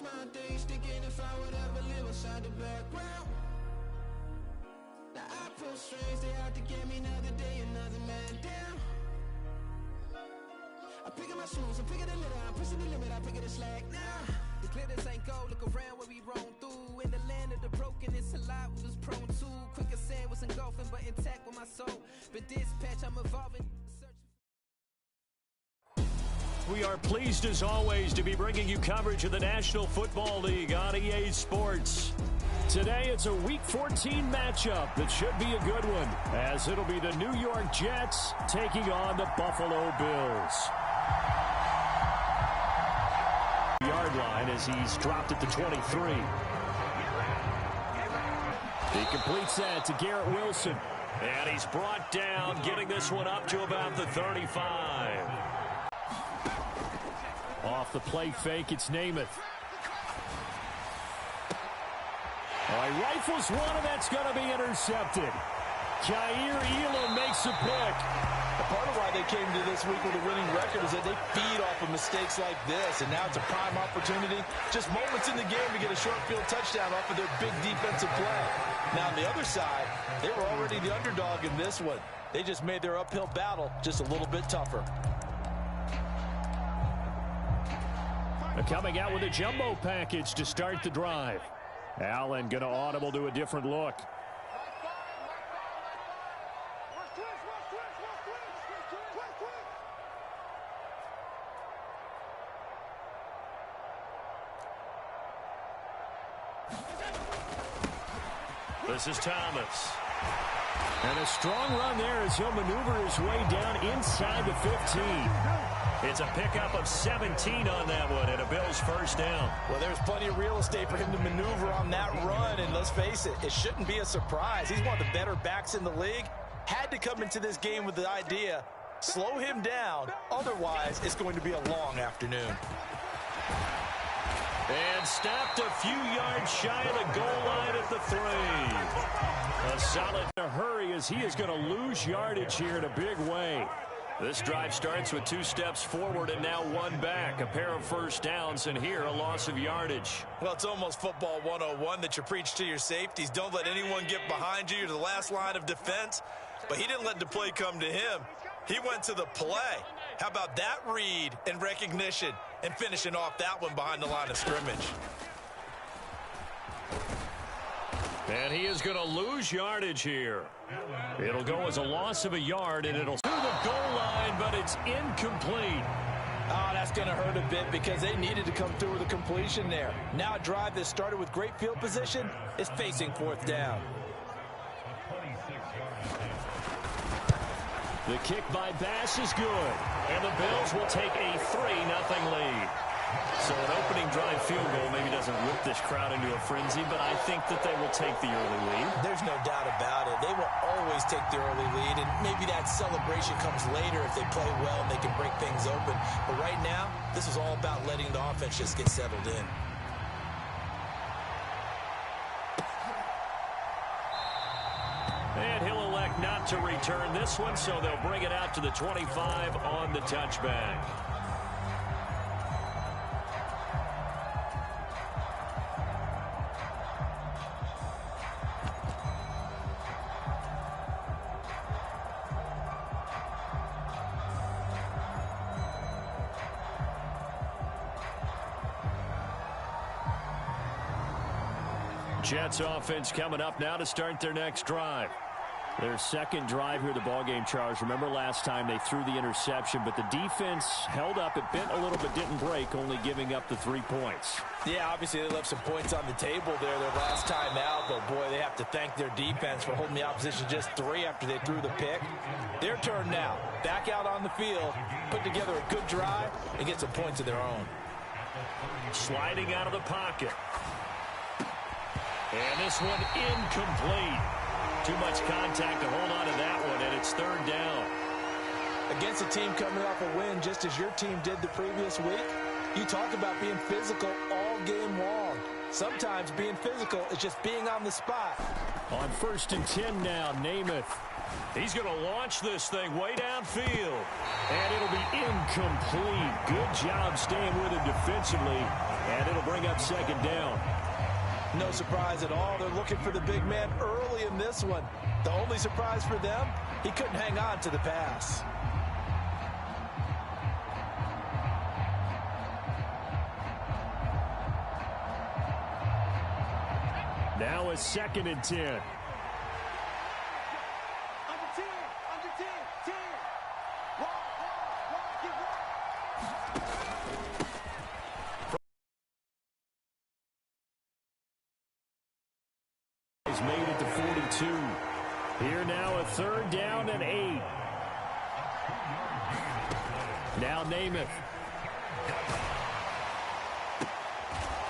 lost my days thinking if I would ever live inside the background. Now I feel strange, they out to get me another day, another man down. I'm picking my shoes, I'm picking the litter, I'm pushing the limit, I'm picking the slack now. The glitters ain't gold, look around where we roam through. In the land of the broken, it's a lot we was prone to. Quicker sand was engulfing, but intact with my soul. But dispatch, I'm evolving. We are pleased as always to be bringing you coverage of the National Football League on EA Sports. Today it's a Week 14 matchup that should be a good one, as it'll be the New York Jets taking on the Buffalo Bills. Yard line as he's dropped at the 23. He completes that to Garrett Wilson. And he's brought down, getting this one up to about the 35. Off the play fake, it's Namath. He rifles one, and that's going to be intercepted. Jair Elam makes a pick. Part of why they came to this week with a winning record is that they feed off of mistakes like this, and now it's a prime opportunity. Just moments in the game to get a short field touchdown off of their big defensive play. Now, on the other side, they were already the underdog in this one. They just made their uphill battle just a little bit tougher. Coming out with a jumbo package to start the drive. Allen going to audible to a different look. This is Thomas. And a strong run there as he'll maneuver his way down inside the 15. It's a pickup of 17 on that one, and a Bills first down. Well, there's plenty of real estate for him to maneuver on that run, and let's face it, it shouldn't be a surprise. He's one of the better backs in the league. Had to come into this game with the idea, slow him down, otherwise it's going to be a long afternoon. And stopped a few yards shy of the goal line at the 3. A solid in a hurry as he is going to lose yardage here in a big way. This drive starts with 2 steps forward and now 1 back. A pair of first downs, and here a loss of yardage. Well, it's almost football 101 that you preach to your safeties. Don't let anyone get behind you. You're the last line of defense. But he didn't let the play come to him. He went to the play. How about that read and recognition and finishing off that one behind the line of scrimmage? And he is going to lose yardage here. It'll go as a loss of a yard, and it'll through the goal line, but it's incomplete. Oh, that's going to hurt a bit because they needed to come through with a completion there. Now a drive that started with great field position is facing 4th down. The kick by Bass is good, and the Bills will take a 3-0 lead. So an opening drive field goal maybe doesn't whip this crowd into a frenzy, but I think that they will take the early lead. There's no doubt about it. They will always take the early lead, and maybe that celebration comes later if they play well and they can break things open. But right now, this is all about letting the offense just get settled in. And he'll elect not to return this one, so they'll bring it out to the 25 on the touchback. Jets offense coming up now to start their next drive. Their second drive here, the ballgame, Charles. Remember last time they threw the interception, but the defense held up. It bent a little but didn't break, only giving up the 3 points. Yeah, obviously they left some points on the table there their last time out, but boy, they have to thank their defense for holding the opposition just 3 after they threw the pick. Their turn now. Back out on the field, put together a good drive, and get some points of their own. Sliding out of the pocket. And this one incomplete. Too much contact to hold on to that one, and it's 3rd down. Against a team coming off a win just as your team did the previous week, you talk about being physical all game long. Sometimes being physical is just being on the spot. On 1st and 10 now, Namath. He's going to launch this thing way downfield. And it'll be incomplete. Good job staying with him defensively. And it'll bring up second down. No surprise at all. They're looking for the big man early in this one. The only surprise for them, he couldn't hang on to the pass. Now a 2nd and 10. He's made it to 42. Here now a 3rd down and 8. Now Namath.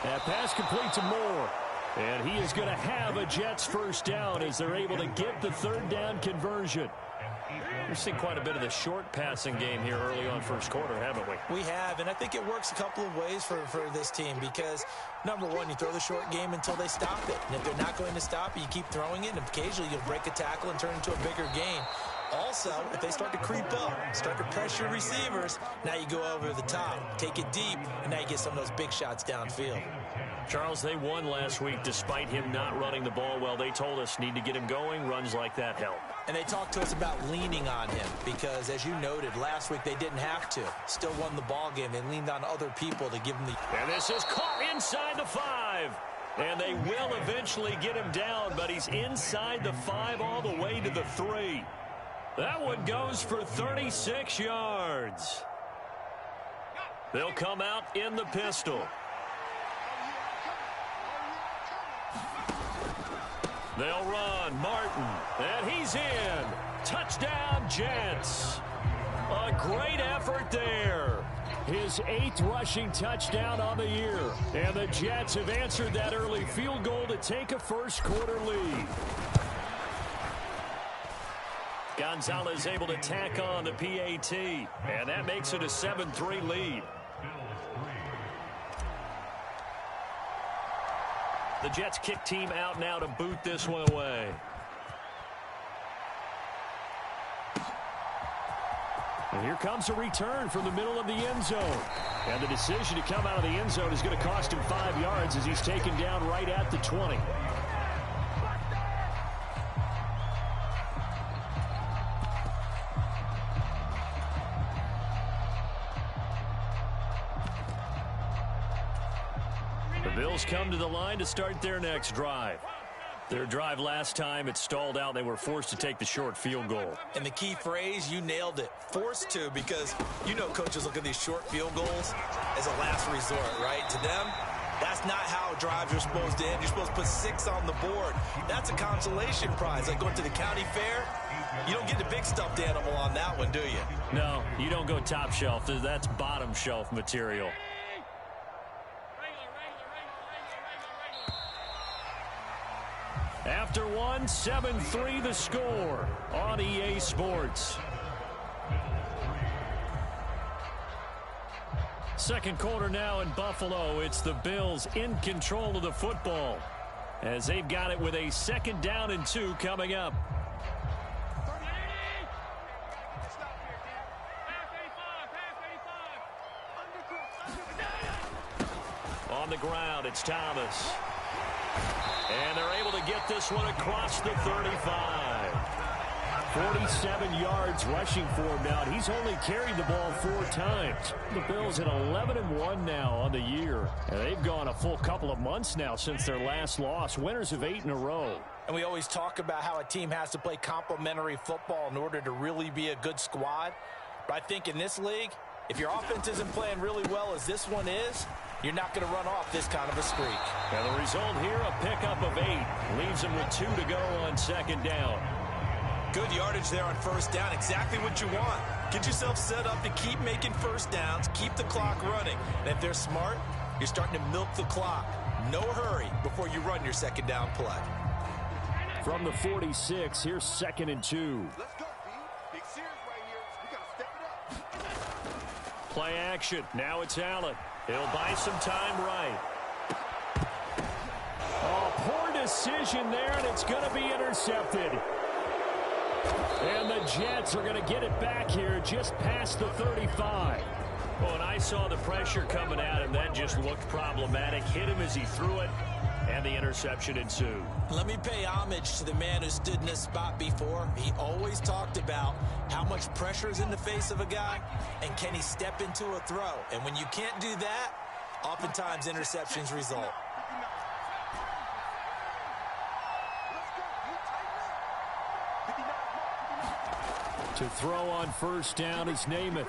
That pass complete to Moore. And he is going to have a Jets 1st down as they're able to get the 3rd down conversion. We've seen quite a bit of the short passing game here early on 1st quarter, haven't we? We have, and I think it works a couple of ways for this team because, number one, you throw the short game until they stop it. And if they're not going to stop it, you keep throwing it, and occasionally you'll break a tackle and turn it into a bigger gain. Also, if they start to creep up, start to pressure receivers, now you go over the top, take it deep, and now you get some of those big shots downfield. Charles, they won last week despite him not running the ball well. They told us need to get him going. Runs like that help. And they talked to us about leaning on him because, as you noted, last week they didn't have to. Still won the ball game. They leaned on other people to give them the... And this is caught inside the 5. And they will eventually get him down, but he's inside the 5 all the way to the 3. That one goes for 36 yards. They'll come out in the pistol. They'll run. Martin. And he's in. Touchdown, Jets. A great effort there. His 8th rushing touchdown on the year. And the Jets have answered that early field goal to take a 1st quarter lead. Gonzalez able to tack on the PAT. And that makes it a 7-3 lead. The Jets kick team out now to boot this one away. And here comes a return from the middle of the end zone. And the decision to come out of the end zone is going to cost him 5 yards as he's taken down right at the 20. Bills come to the line to start their next drive. Their drive last time, it stalled out. They were forced to take the short field goal. And the key phrase, you nailed it. Forced to, because you know coaches look at these short field goals as a last resort, right? To them, that's not how drives are supposed to end. You're supposed to put 6 on the board. That's a consolation prize. Like going to the county fair, you don't get the big stuffed animal on that one, do you? No, you don't go top shelf. That's bottom shelf material. After one, 7-3 the score on EA Sports. 2nd quarter now in Buffalo. It's the Bills in control of the football as they've got it with a 2nd down and 2 coming up. On the ground, it's Thomas. And they're able to get this one across the 35. 47 yards rushing for him now. He's only carried the ball 4 times. The Bills at 11-1 now on the year. And they've gone a full couple of months now since their last loss. Winners of 8 in a row. And we always talk about how a team has to play complementary football in order to really be a good squad. But I think in this league, if your offense isn't playing really well as this one is, you're not going to run off this kind of a streak. And the result here, a pickup of 8. Leaves them with 2 to go on 2nd down. Good yardage there on 1st down. Exactly what you want. Get yourself set up to keep making 1st downs, keep the clock running. And if they're smart, you're starting to milk the clock. No hurry before you run your 2nd down play. From the 46, here's 2nd and 2. Let's go, B. Big series right here. We got to step it up. Play action. Now it's Allen. He'll buy some time right. Oh, poor decision there, and it's going to be intercepted. And the Jets are going to get it back here just past the 35. Well, and I saw the pressure coming at him. That just looked problematic. Hit him as he threw it, and the interception ensued. Let me pay homage to the man who stood in this spot before. He always talked about how much pressure is in the face of a guy, and can he step into a throw. And when you can't do that, oftentimes interceptions result. To throw on first down is Namath.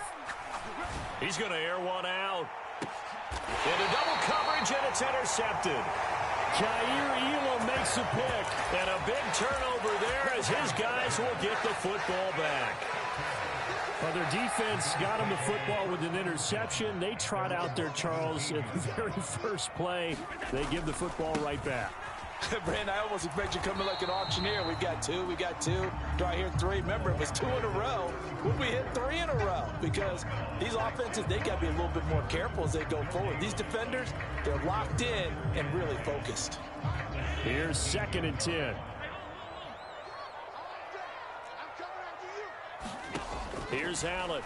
He's going to air one out. Into double coverage, and it's intercepted. Jair Elam makes a pick, and a big turnover there as his guys will get the football back. Well, their defense got him the football with an interception. They trot out there, Charles, at the very first play. They give the football right back. Brandon, I almost expect you coming like an auctioneer. We got two. Do I hear three? Remember, it was 2 in a row. Would we hit 3 in a row? Because these offenses, they got to be a little bit more careful as they go forward. These defenders, they're locked in and really focused. Here's 2nd and 10. Here's Allen.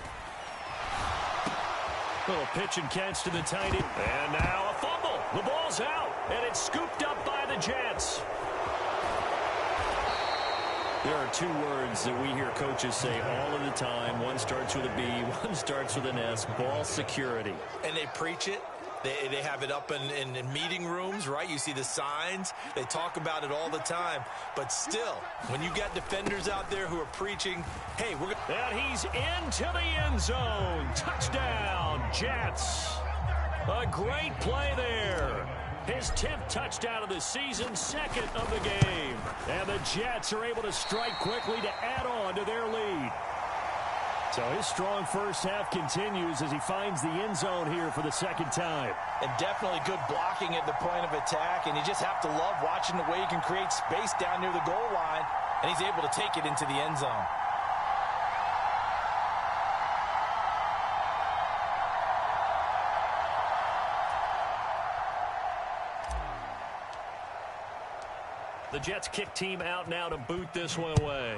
Little pitch and catch to the tight end. And now a fumble. The ball's out, and it's scooped up by the Jets. There are 2 words that we hear coaches say all of the time. One starts with a B, one starts with an S. Ball security. And they preach it. They have it up in meeting rooms, right? You see the signs. They talk about it all the time. But still, when you got defenders out there who are preaching, hey, we're going to... And he's into the end zone. Touchdown, Jets. A great play there. His 10th touchdown of the season, 2nd of the game. And the Jets are able to strike quickly to add on to their lead. So his strong first half continues as he finds the end zone here for the 2nd time. And definitely good blocking at the point of attack. And you just have to love watching the way he can create space down near the goal line. And he's able to take it into the end zone. The Jets kick team out now to boot this one away.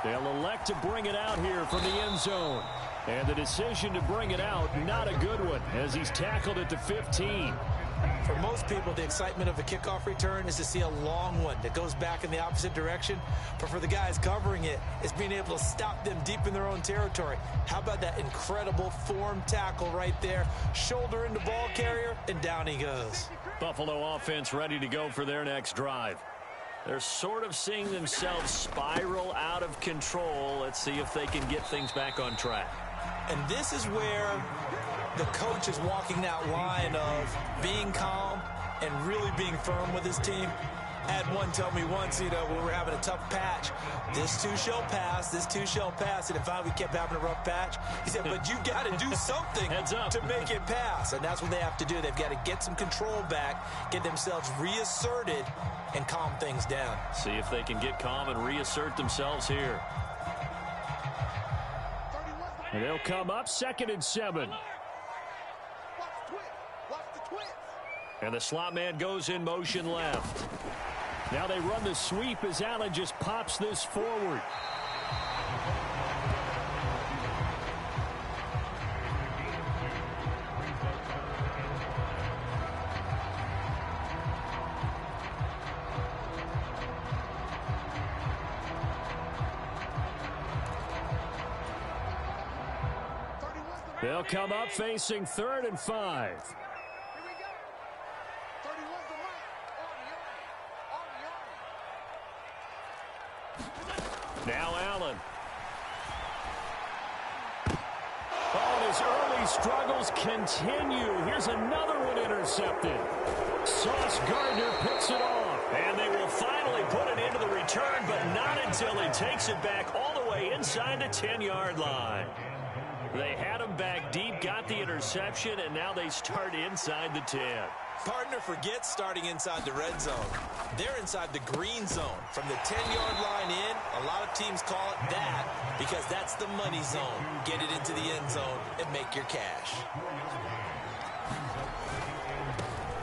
They'll elect to bring it out here from the end zone. And the decision to bring it out, not a good one, as he's tackled at the 15. For most people, the excitement of a kickoff return is to see a long one that goes back in the opposite direction. But for the guys covering it, it's being able to stop them deep in their own territory. How about that incredible form tackle right there? Shoulder into ball carrier, and down he goes. Buffalo offense ready to go for their next drive. They're sort of seeing themselves spiral out of control. Let's see if they can get things back on track. And this is where the coach is walking that line of being calm and really being firm with his team. I had one tell me once, when we were having a tough patch, this too shall pass, this too shall pass. And if we kept having a rough patch, he said, but you got to do something to make it pass. And that's what they have to do. They've got to get some control back, get themselves reasserted, and calm things down. See if they can get calm and reassert themselves here. And they'll come up 2nd and 7. And the slot man goes in motion left. Now they run the sweep as Allen just pops this forward. They'll come up facing 3rd and 5. Now Allen. Oh, and his early struggles continue. Here's another one intercepted. Sauce Gardner picks it off. And they will finally put it into the return, but not until he takes it back all the way inside the 10-yard line. They had him back deep, got the interception, and now they start inside the 10. Partner forgets starting inside the red zone. They're inside the green zone. From the 10-yard line in, a lot of teams call it that because that's the money zone. Get it into the end zone and make your cash.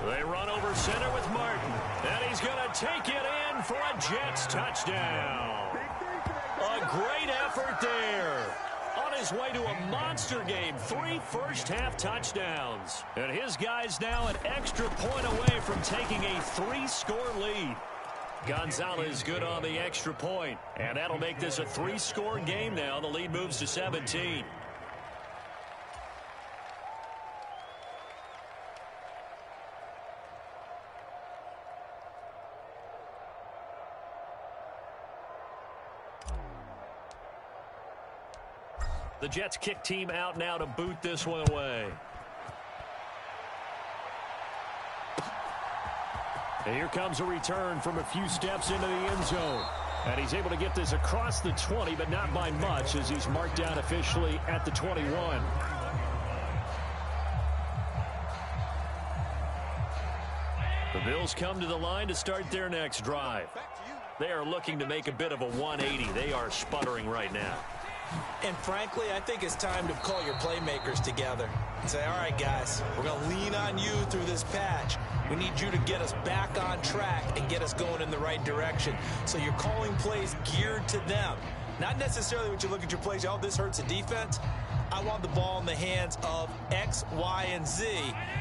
They run over center with Martin, and he's going to take it in for a Jets touchdown. A great effort there. On his way to a monster game, 3 first-half touchdowns. And his guys now an extra point away from taking a 3-score lead. Gonzalez good on the extra point. And that'll make this a 3-score game now. The lead moves to 17. The Jets kick team out now to boot this one away. And here comes a return from a few steps into the end zone. And he's able to get this across the 20, but not by much as he's marked down officially at the 21. The Bills come to the line to start their next drive. They are looking to make a bit of a 180. They are sputtering right now. And frankly, I think it's time to call your playmakers together and say, all right, guys, we're going to lean on you through this patch. We need you to get us back on track and get us going in the right direction. So you're calling plays geared to them. Not necessarily when you look at your plays, oh, this hurts the defense. I want the ball in the hands of X, Y, and Z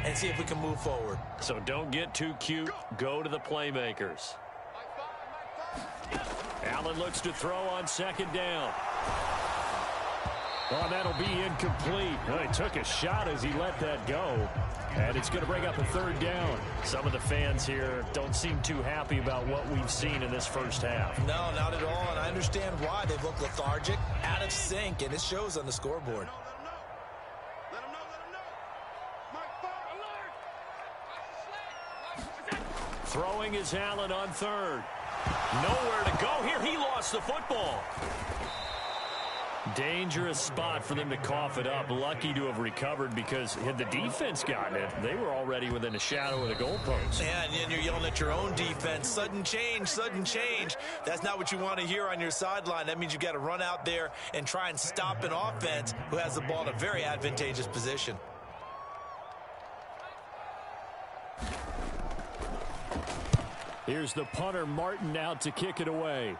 and see if we can move forward. So don't get too cute. Go to the playmakers. Allen looks to throw on second down. Oh, that'll be incomplete. Well, he took a shot as he let that go. And it's going to bring up a third down. Some of the fans here don't seem too happy about what we've seen in this first half. No, not at all. And I understand why. They've looked lethargic, out of sync, and it shows on the scoreboard. Let him know. Mike, fire alert. Throwing is Allen on third. Nowhere to go here. He lost the football. Dangerous spot for them to cough it up. Lucky to have recovered because had the defense gotten it, they were already within a shadow of the goalpost. Yeah, and you're yelling at your own defense. Sudden change, sudden change. That's not what you want to hear on your sideline. That means you got to run out there and try and stop an offense who has the ball in a very advantageous position. Here's the punter, Martin, out to kick it away.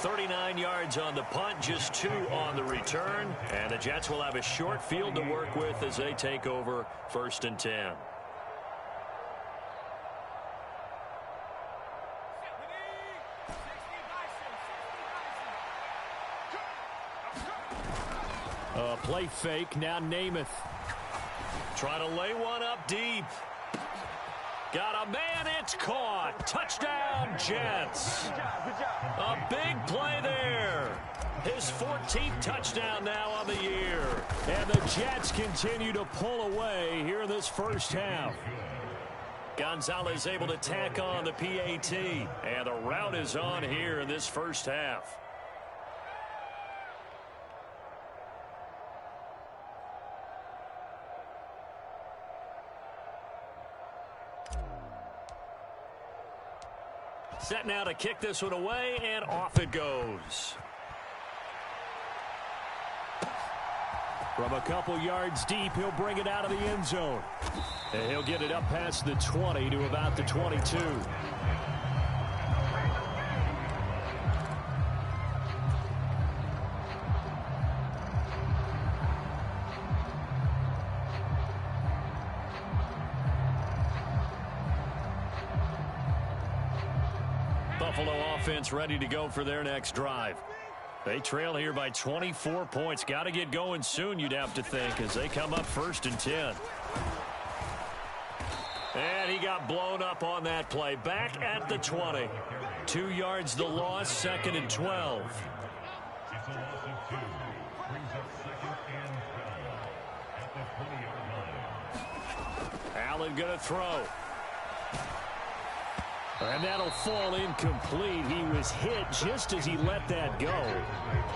39 yards on the punt, just 2 on the return. And the Jets will have a short field to work with as they take over 1st and 10. Play fake, now Namath. Trying to lay one up deep. Got a man, it's caught. Touchdown, Jets. A big play there. His 14th touchdown now on the year. And the Jets continue to pull away here in this first half. Gonzalez able to tack on the PAT. And the route is on here in this first half. Set now to kick this one away, and off it goes. From a couple yards deep, he'll bring it out of the end zone. And he'll get it up past the 20 to about the 22. Buffalo offense ready to go for their next drive. They trail here by 24 points. Got to get going soon, you'd have to think, as they come up 1st and 10. And he got blown up on that play. Back at the 20. 2 yards the loss, 2nd and 12. Allen going to throw. And that'll fall incomplete. He was hit just as he let that go.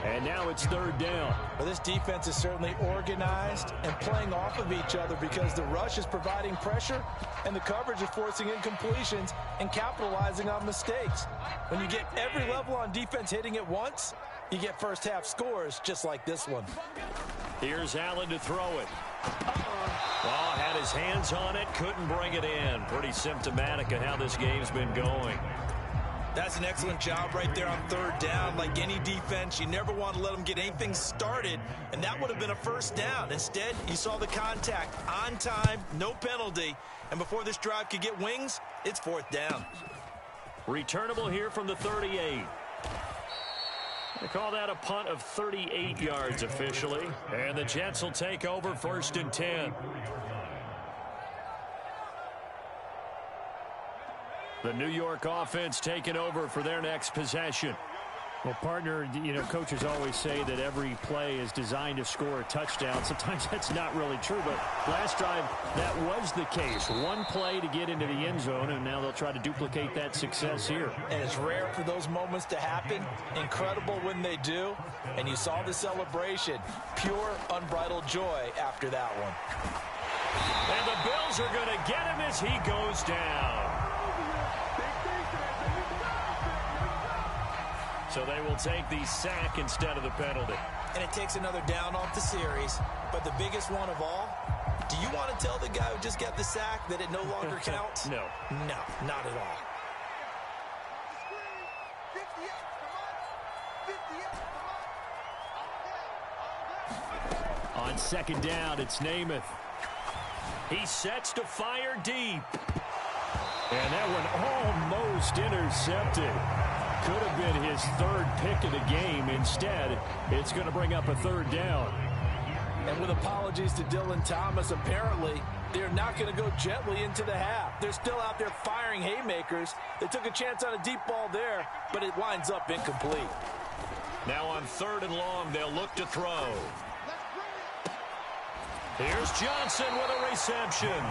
And now it's 3rd down. Well, this defense is certainly organized and playing off of each other because the rush is providing pressure and the coverage is forcing incompletions and capitalizing on mistakes. When you get every level on defense hitting at once, you get first half scores just like this one. Here's Allen to throw it. Well, had his hands on it, couldn't bring it in. Pretty symptomatic of how this game's been going. That's an excellent job right there on third down. Like any defense, you never want to let them get anything started, and that would have been a first down. Instead, you saw the contact on time, no penalty, and before this drive could get wings, it's fourth down. Returnable here from the 38. They call that a punt of 38 yards officially, and the Jets will take over first and 10. The New York offense taking over for their next possession. Well, partner, coaches always say that every play is designed to score a touchdown. Sometimes that's not really true, but last drive, that was the case. One play to get into the end zone, and now they'll try to duplicate that success here. And it's rare for those moments to happen. Incredible when they do. And you saw the celebration. Pure, unbridled joy after that one. And the Bills are going to get him as he goes down. So they will take the sack instead of the penalty. And it takes another down off the series. But the biggest one of all, do you want to tell the guy who just got the sack that it no longer counts? No. No, not at all. On second down, it's Namath. He sets to fire deep. And that one almost intercepted. Could have been his third pick of the game. Instead, it's going to bring up a third down. And with apologies to Dylan Thomas, apparently they're not going to go gently into the half. They're still out there firing haymakers. They took a chance on a deep ball there, but it winds up incomplete. Now on third and long, they'll look to throw. Here's Johnson with a reception.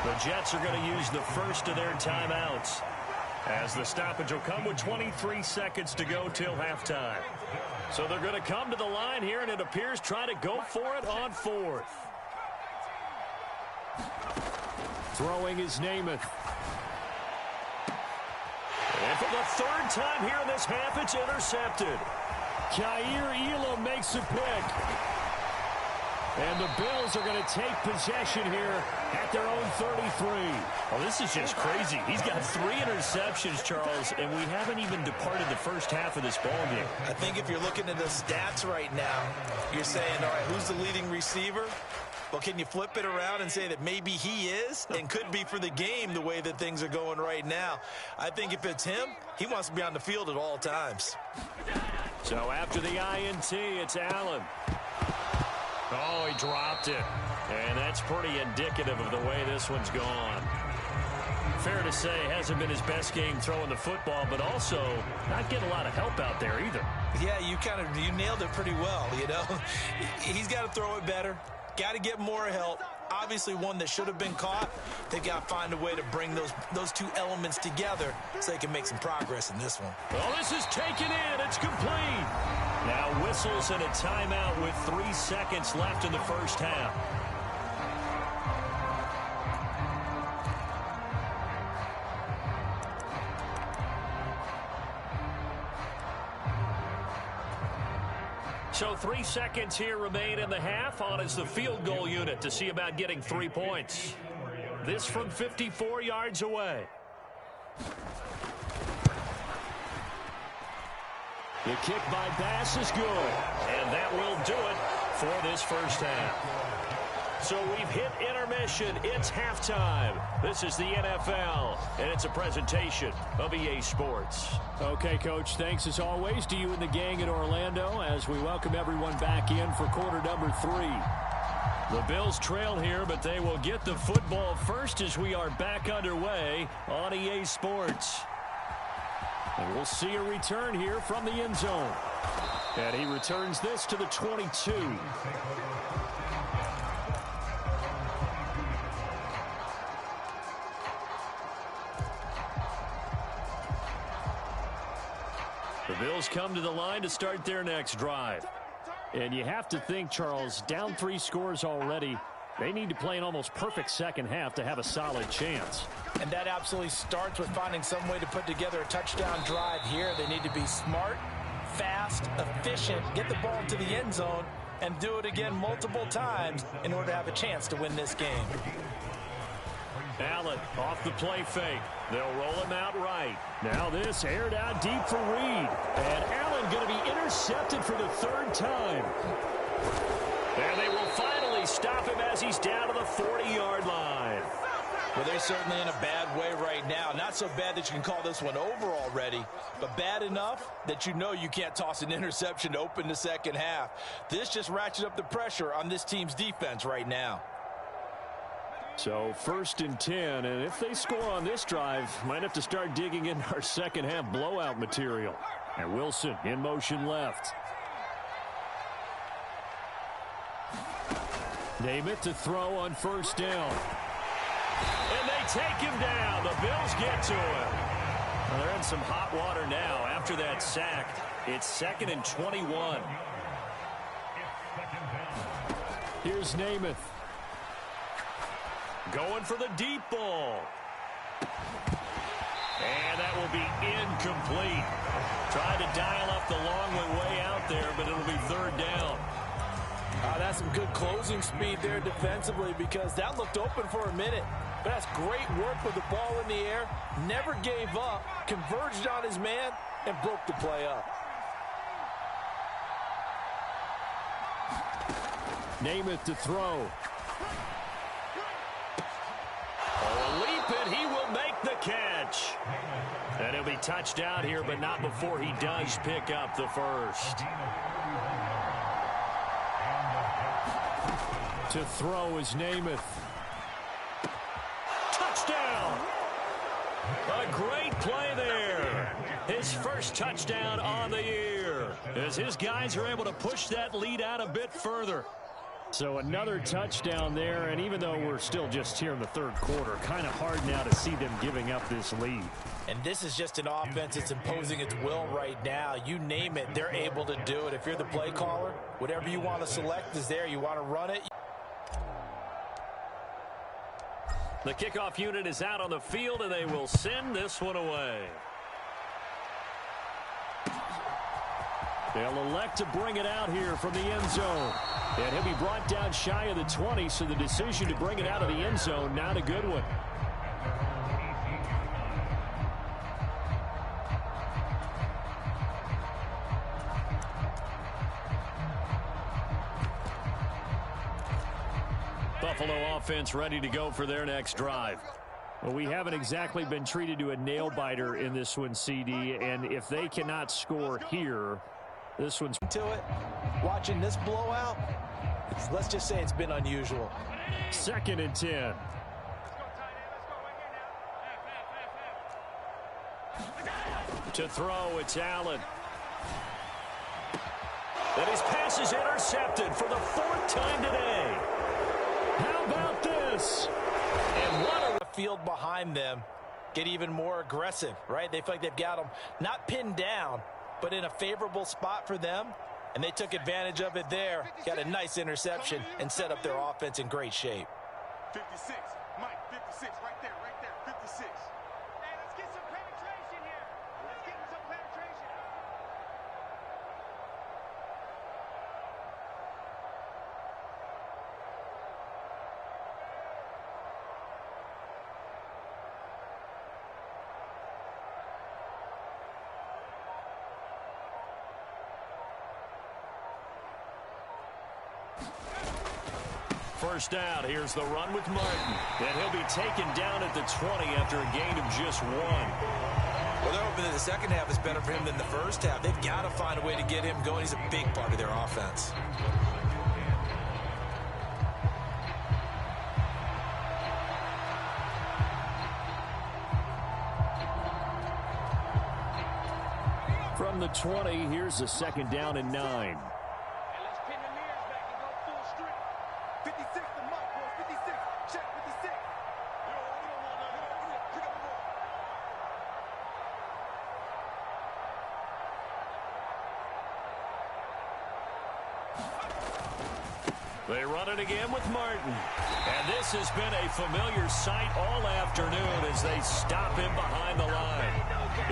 The Jets are going to use the first of their timeouts, as the stoppage will come with 23 seconds to go till halftime. So they're going to come to the line here, and it appears try to go for it on fourth. Throwing is Namath. And for the third time here in this half, it's intercepted. Kaiir Elam makes a pick. And the Bills are going to take possession here at their own 33. Well, this is just crazy. He's got 3 interceptions, Charles, and we haven't even departed the first half of this ballgame. I think if you're looking at the stats right now, you're saying, all right, who's the leading receiver? Well, can you flip it around and say that maybe he is and could be for the game the way that things are going right now? I think if it's him, he wants to be on the field at all times. So after the INT, it's Allen. Oh, he dropped it. And that's pretty indicative of the way this one's gone. Fair to say, hasn't been his best game throwing the football, but also not getting a lot of help out there either. Yeah, you nailed it pretty well, He's got to throw it better. Got to get more help. Obviously one that should have been caught. They've got to find a way to bring those two elements together so they can make some progress in this one. Well, this is taken in. It's complete. Now whistles and a timeout with 3 seconds left in the first half. So 3 seconds here remain in the half. On is the field goal unit to see about getting 3 points. This from 54 yards away. The kick by Bass is good. And that will do it for this first half. So we've hit intermission. It's halftime. This is the NFL, and it's a presentation of EA Sports. Okay, Coach, thanks as always to you and the gang in Orlando as we welcome everyone back in for quarter number 3. The Bills trail here, but they will get the football first as we are back underway on EA Sports. And we'll see a return here from the end zone. And he returns this to the 22. The Bills come to the line to start their next drive. And you have to think, Charles, down 3 scores already. They need to play an almost perfect second half to have a solid chance. And that absolutely starts with finding some way to put together a touchdown drive here. They need to be smart, fast, efficient, get the ball to the end zone, and do it again multiple times in order to have a chance to win this game. Allen off the play fake. They'll roll him out right. Now this aired out deep for Reed. And Allen going to be intercepted for the third time. And they will finally stop him as he's down to the 40-yard line. Well, they're certainly in a bad way right now. Not so bad that you can call this one over already, but bad enough that you know you can't toss an interception to open the second half. This just ratchets up the pressure on this team's defense right now. So 1st and 10, and if they score on this drive, might have to start digging in our second half blowout material. And Wilson in motion left. Namath to throw on 1st down. And they take him down. The Bills get to him. Well, they're in some hot water now after that sack. It's 2nd and 21. Here's Namath. Going for the deep ball. And that will be incomplete. Tried to dial up the long way out there, but it'll be 3rd down. That's some good closing speed there defensively, because that looked open for a minute. But that's great work with the ball in the air. Never gave up, converged on his man, and broke the play up. Namath to throw. Leap it, he will make the catch. And he'll be touched out here, but not before he does pick up the first. To throw is Namath. Touchdown! A great play there. His first touchdown on the year, as his guys are able to push that lead out a bit further. So another touchdown there, and even though we're still just here in the 3rd quarter, kind of hard now to see them giving up this lead. And this is just an offense that's imposing its will right now. You name it, they're able to do it. If you're the play caller, whatever you want to select is there. You want to run it. The kickoff unit is out on the field, and they will send this one away. They'll elect to bring it out here from the end zone. And he'll be brought down shy of the 20, so the decision to bring it out of the end zone, not a good one. Buffalo offense ready to go for their next drive. Well, we haven't exactly been treated to a nail-biter in this one, CD, and if they cannot score here, this one's to it. Watching this blowout, let's just say it's been unusual. 2nd and 10. To throw, it's Allen. And his pass is intercepted for the 4th time today. How about this? And what a field behind them. Get even more aggressive, right? They feel like they've got them not pinned down, but in a favorable spot for them. And they took advantage of it there. Got a nice interception and set up their offense in great shape. 56, Mike, 56, right there, 56. Hey, let's get some penetration here. Let's get some penetration. First down, here's the run with Martin. And he'll be taken down at the 20 after a gain of just 1. Well, they're hoping that the second half is better for him than the first half. They've got to find a way to get him going. He's a big part of their offense. From the 20, here's a 2nd down and 9. They run it again with Martin. And this has been a familiar sight all afternoon as they stop him behind the line.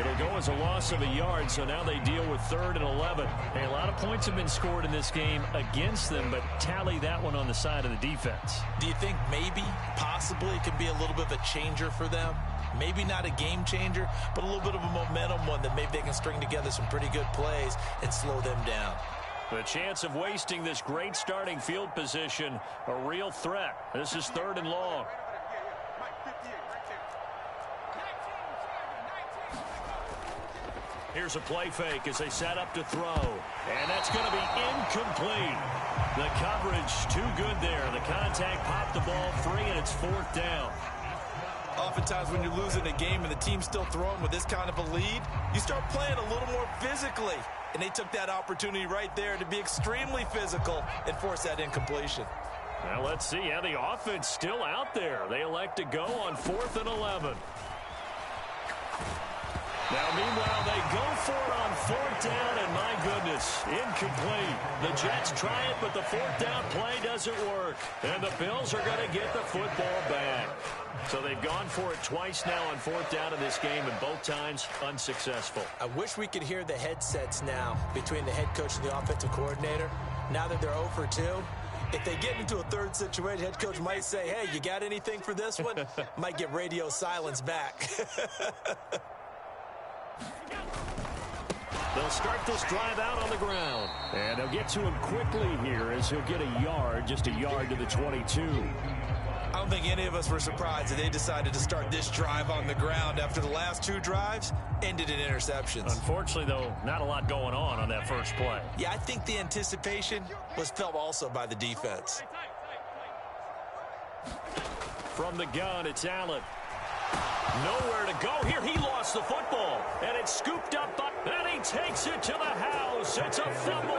It'll go as a loss of a yard, so now they deal with 3rd and 11. Hey, a lot of points have been scored in this game against them, but tally that one on the side of the defense. Do you think maybe, possibly, it could be a little bit of a changer for them? Maybe not a game changer, but a little bit of a momentum one that maybe they can string together some pretty good plays and slow them down. The chance of wasting this great starting field position, a real threat. This is 3rd and long. Here's a play fake as they set up to throw. And that's going to be incomplete. The coverage too good there. The contact popped the ball free, and it's 4th down. Oftentimes when you're losing a game and the team's still throwing with this kind of a lead, you start playing a little more physically. And they took that opportunity right there to be extremely physical and force that incompletion. Well, let's see. Yeah, the offense still out there. They elect to go on 4th and 11. Now, meanwhile, they go for it on 4th down, and my goodness, incomplete. The Jets try it, but the 4th down play doesn't work. And the Bills are going to get the football back. So they've gone for it twice now on 4th down in this game, and both times unsuccessful. I wish we could hear the headsets now between the head coach and the offensive coordinator. Now that they're 0 for 2, if they get into a third situation, head coach might say, hey, you got anything for this one? Might get radio silence back. They'll start this drive out on the ground. And they'll get to him quickly here as he'll get a yard, just a yard to the 22. I don't think any of us were surprised that they decided to start this drive on the ground after the last 2 drives ended in interceptions. Unfortunately, though, not a lot going on that first play. Yeah, I think the anticipation was felt also by the defense. From the gun, it's Allen. Nowhere to go here. He lost the football, and it's scooped up by, and he takes it to the house. It's a fumble.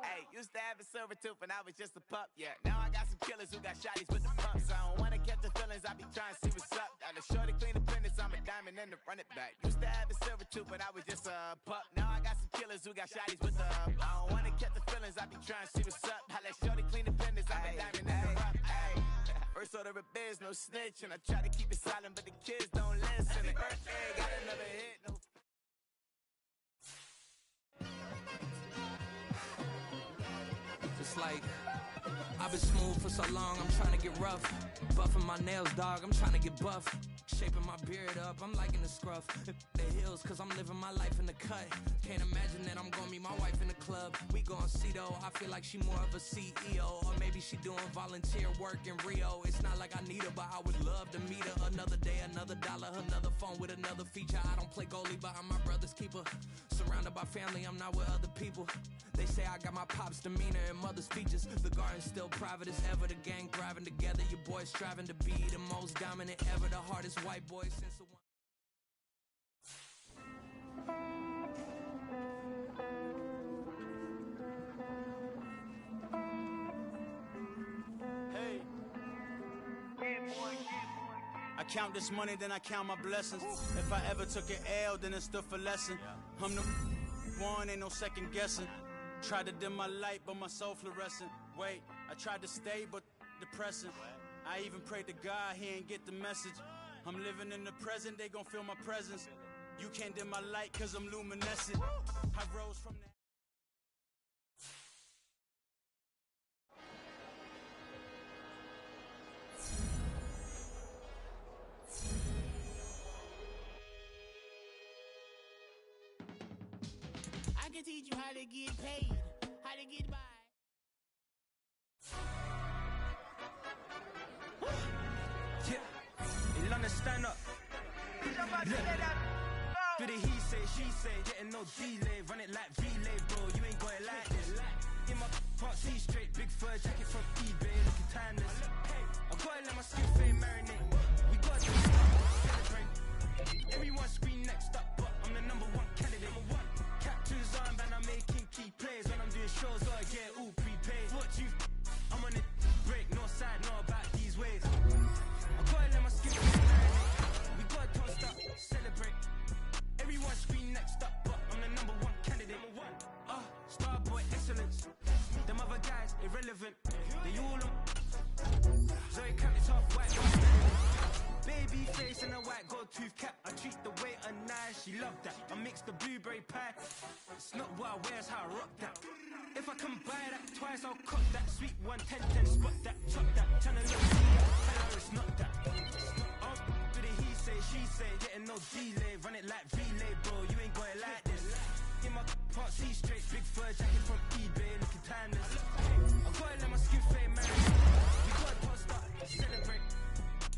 Hey, used to have a silver tooth when I was just a pup, yeah. Now I got some killers who got shotties with the pumps. I don't wanna catch the feelings, I be trying to see what's up. Got a shorty clean the business, I'm a diamond and to run it back. Used to have a silver tooth when I was just a pup. Now I got some killers who got shotties with the I don't wanna catch the feelings, I be trying to see what's up. I let shorty clean the business, I'm a diamond and to run it. First order of biz, no snitch, and I try to keep it silent, but the kids don't listen. Birthday, got another hit, no. It's like, I've been smooth for so long, I'm trying to get rough. Buffing my nails, dog, I'm trying to get buff. Shaping my beard up, I'm liking the scruff. The hills, cause I'm living my life in the cut. Can't imagine that I'm gonna meet my wife in the club. We gon' see though, I feel like she more of a CEO. Or maybe she doing volunteer work in Rio. It's not like I need her, but I would love to meet her. Another day, another dollar, another phone with another feature. I don't play goalie, but I'm my brother's keeper. Surrounded by family, I'm not with other people. They say I got my pop's demeanor and mother's features. The garden's still private as ever. The gang thriving together. Your boys striving to be the most dominant ever. The hardest white boy since the one. Hey. I count this money, then I count my blessings. If I ever took an L, then it stood for lesson. I'm the one, ain't no second guessing. Tried to dim my light, but my soul fluorescent. Wait, I tried to stay, but depressing. I even prayed to God, he ain't get the message. I'm living in the present, they gon' feel my presence. You can't dim my light, cause I'm luminescent. I rose from that. I can teach you how to get paid, how to get by. Yeah, in London, stand up. Do the he say, she say, getting no delay. Run it like relay, bro, you ain't got it like this. In my can't see straight, big fur jacket from eBay, looking timeless. I gotta let my skin fade marinate. We got to celebrate. Everyone scream next up, but I'm the number one candidate. Captain's armband, I'm making key plays. When I'm doing shows, gotta get all prepaid. What you I'm on it, break, no side, no about these ways. I gotta let my skin marinate. We gotta toast up, celebrate. Everyone scream next up, but I'm the number one candidate. Starboy excellence. Them other guys irrelevant. They all on. Zoe cap is half white. Baby face and a white gold tooth cap. I treat the waiter nice, she love that. I mix the blueberry pie. It's not what I wear, it's how I rock that. If I can buy that twice, I'll cut that. Sweet 110, spot that, chop that. Tryna look see it, tell her it's not that. Do the he say, she say, getting no delay. Run it like relay, bro, you ain't got it like this. In my part C straight, big fur jacket from eBay, looking timeless. I gotta let my skin fade, man. We gotta toast up, celebrate.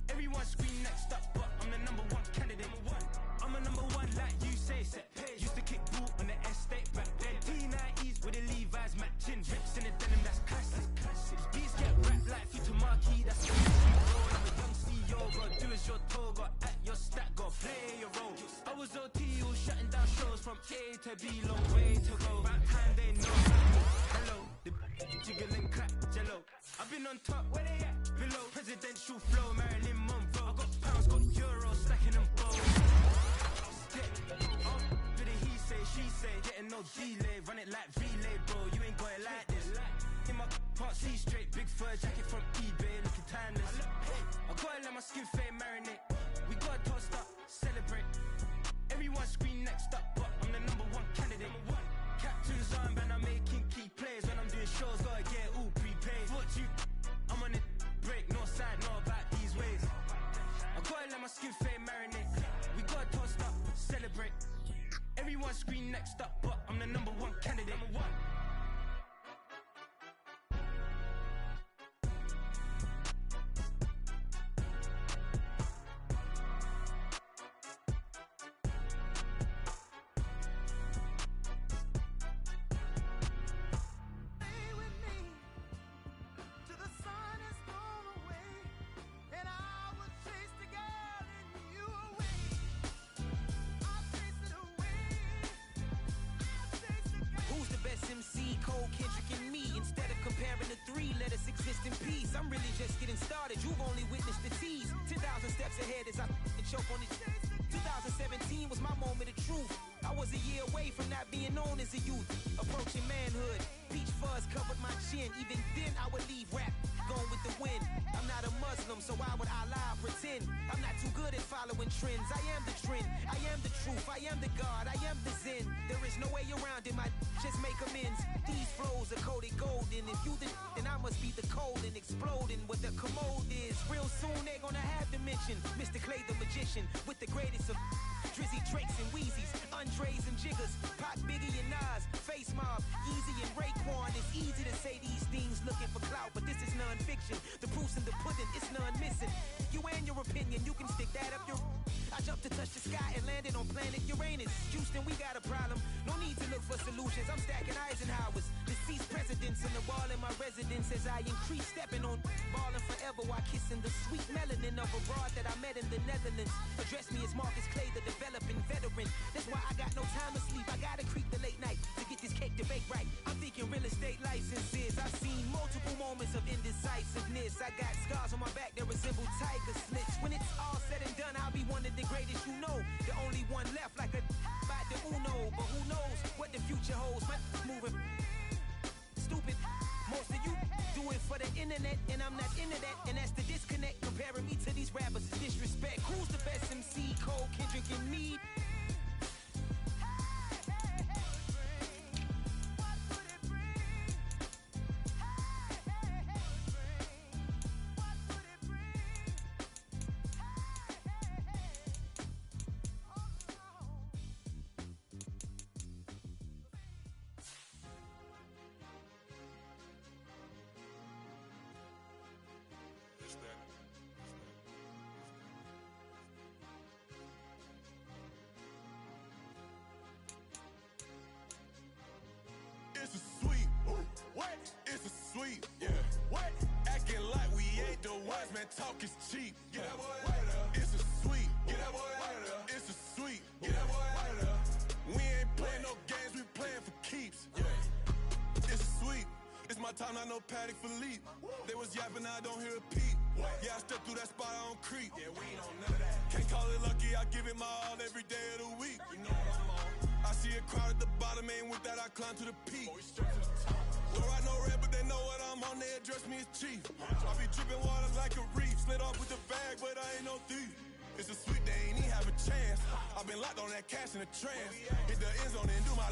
Everyone scream next up, but I'm the number one candidate. I'm a number one, like you say, set pace. Used to kick ball on the estate back then. P90s with the Levi's matching. Rips in the denim, that's classic. Beats get wrapped like Futamaki, that's a role. I'm a young CEO, gotta do as you're told. Got at your stat, gotta play your role. I was OT, all shutting down shows from A to B, long way to go. Back time, they know. Hello, the jiggle and clap, jello. I've been on top, where they at? Below, presidential flow, Marilyn Monroe. I got pounds, got euros, stacking them both. Step up, do the he say, she say, getting no delay. Run it like relay, bro, you ain't got it like this. In my part C straight, big fur jacket from eBay, looking timeless. I gotta let my skin fade marinate. We gotta toast up, celebrate. Everyone scream next up, but I'm the number one candidate. Captain's armband, I'm making key plays. When I'm doing shows, gotta get all prepaid. What you I'm on it, break, no side, no about these ways. I gotta let my skin fade marinate. We gotta toast up, celebrate. Everyone scream next up, but I'm the number one candidate. Exist in peace. I'm really just getting started. You've only witnessed the tease. 10,000 steps ahead as I choke on it. 2017 was my moment of truth. I was a year away from not being known as a youth. Approaching manhood. Peach fuzz covered my chin. Even then I would leave rap going with the wind. I'm not a Muslim, so why would Allah pretend? I'm not too good at following trends. I am the trend. I am the truth. I am the God. I am the Zen. There is no way around it. My just make amends. These flows are coated golden. If you the then I must be the cold and exploding what the commode is. Real soon they're gonna have to mention Mr. Clay the magician with the greatest of Drizzy, Drakes, and Wheezies, Andres and Jiggers, Pac, Biggie, and Nas, Face Mob, Easy, and Raekwon. It's easy to say these things looking for clout, but this is non-fiction. The proof's in the pudding, it's none missing. You and your opinion, you can stick that up your... I jumped to touch the sky and landed on planet Uranus. Houston, we got a problem. No need to look for solutions. I'm stacking Eisenhowers. Deceased presidents in the wall in my residence as I increase stepping on ballin' forever while kissing the sweet melanin of a broad that I met in the Netherlands. Address me as Marcus Clay, the developing veteran. That's why I got no time to sleep. I gotta creep the late night to get this cake to bake right. I'm thinking real estate licenses. I've seen multiple moments of indecisiveness. I got scars on my back that resemble tiger slits. When it's all said and done, I'll be one of the greatest you know. The only one left like a by the Uno. But who knows what the future holds? My moving stupid. Most of you do it for the internet, and I'm not into that. And that's the disconnect. Comparing me to these rappers is disrespect. Who's the best MC? Cole, Kendrick, and me? It's a sweet. What? It's a sweet. Yeah. What? Acting like we ain't the ones, man. Talk is cheap. Get that boy out of there. It's a sweet. Get that boy out of there. time, not no Paddock Philippe. They was yapping, I don't hear a peep. Yeah, I stepped through that spot, I don't creep. Yeah, we ain't on none of that. Can't call it lucky, I give it my all every day of the week. You know what I'm on. I see a crowd at the bottom, ain't with that, I climb to the peak. Don't ride no red, but they know what I'm on, they address me as chief. I be dripping water like a reef, slid off with the bag, but I ain't no thief. It's a sweet, they ain't even have a chance. I've been locked on that cash in a trance. Hit the end zone and do my